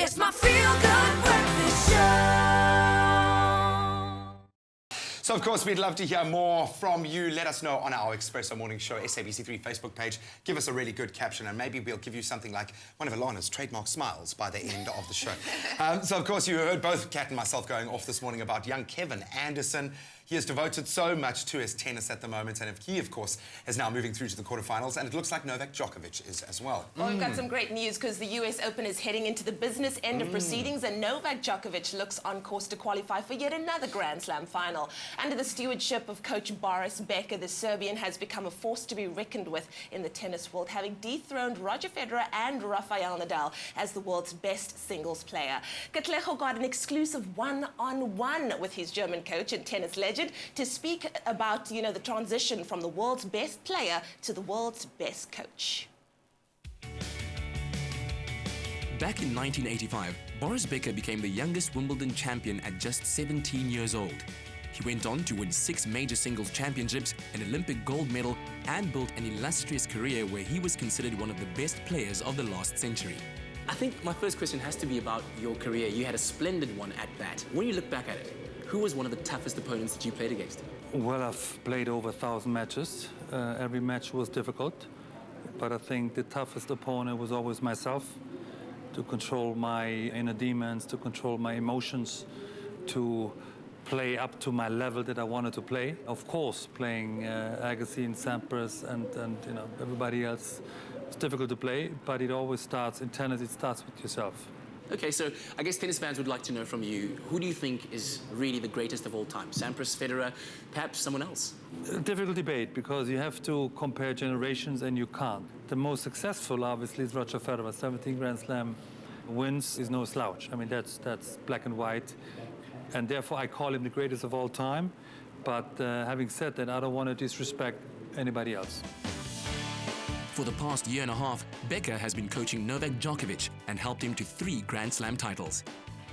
It's my feel-good breakfast show. So, of course, we'd love to hear more from you. Let us know on our Expresso Morning Show SABC3 Facebook page. Give us a really good caption, and maybe we'll give you something like one of Alana's trademark smiles by the end of the show. So, of course, you heard both Kat and myself going off this morning about young Kevin Anderson. He has devoted so much to his tennis at the moment, and he, of course, is now moving through to the quarterfinals, and it looks like Novak Djokovic is as well. Well, we've got some great news because the US Open is heading into the business end of proceedings, and Novak Djokovic looks on course to qualify for yet another Grand Slam final. Under the stewardship of coach Boris Becker, the Serbian has become a force to be reckoned with in the tennis world, having dethroned Roger Federer and Rafael Nadal as the world's best singles player. Katlego got an exclusive one-on-one with his German coach and tennis legend to speak about, the transition from the world's best player to the world's best coach. Back in 1985, Boris Becker became the youngest Wimbledon champion at just 17 years old. He went on to win 6 major singles championships, an Olympic gold medal, and built an illustrious career where he was considered one of the best players of the last century. I think my first question has to be about your career. You had a splendid one at that. When you look back at it, who was one of the toughest opponents that you played against? Well, I've played over 1,000 matches. Every match was difficult, but I think the toughest opponent was always myself, to control my inner demons, to control my emotions, to play up to my level that I wanted to play. Of course, playing Agassi and Sampras and everybody else, it's difficult to play, but it always starts, in tennis, it starts with yourself. Okay, so I guess tennis fans would like to know from you, who do you think is really the greatest of all time? Sampras, Federer, perhaps someone else? A difficult debate, because you have to compare generations and you can't. The most successful, obviously, is Roger Federer. 17 Grand Slam wins is no slouch. I mean, that's black and white. And therefore, I call him the greatest of all time. But having said that, I don't want to disrespect anybody else. For the past year and a half, Becker has been coaching Novak Djokovic and helped him to 3 Grand Slam titles.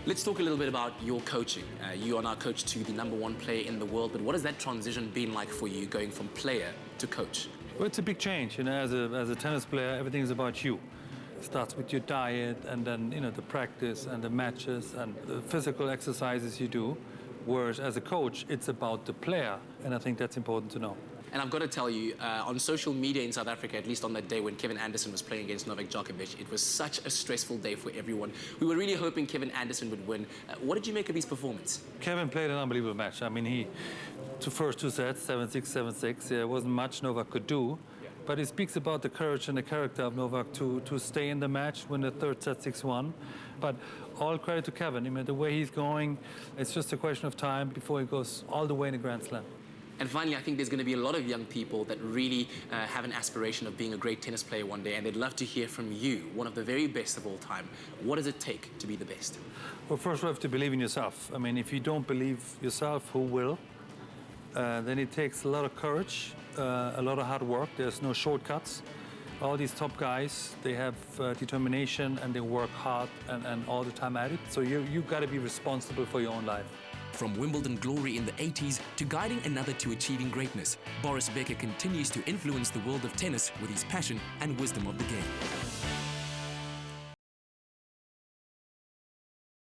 Let's talk a little bit about your coaching. You are now coach to the #1 player in the world, but what has that transition been like for you, going from player to coach? Well, it's a big change. As a tennis player, everything is about you. It starts with your diet, and then the practice and the matches and the physical exercises you do. Whereas as a coach, it's about the player, and I think that's important to know. And I've got to tell you, on social media in South Africa, at least on that day when Kevin Anderson was playing against Novak Djokovic, it was such a stressful day for everyone. We were really hoping Kevin Anderson would win. What did you make of his performance? Kevin played an unbelievable match. I mean, the first 2 sets, 7-6, 7-6, there wasn't much Novak could do. But it speaks about the courage and the character of Novak to stay in the match, win the 3rd set 6-1. But all credit to Kevin. I mean, the way he's going, it's just a question of time before he goes all the way in the Grand Slam. And finally, I think there's going to be a lot of young people that really have an aspiration of being a great tennis player one day, and they'd love to hear from you, one of the very best of all time. What does it take to be the best? Well, first you have to believe in yourself. I mean, if you don't believe yourself, who will? Then it takes a lot of courage, a lot of hard work. There's no shortcuts. All these top guys, they have determination and they work hard and all the time at it. So you've got to be responsible for your own life. From Wimbledon glory in the 80s to guiding another to achieving greatness, Boris Becker continues to influence the world of tennis with his passion and wisdom of the game.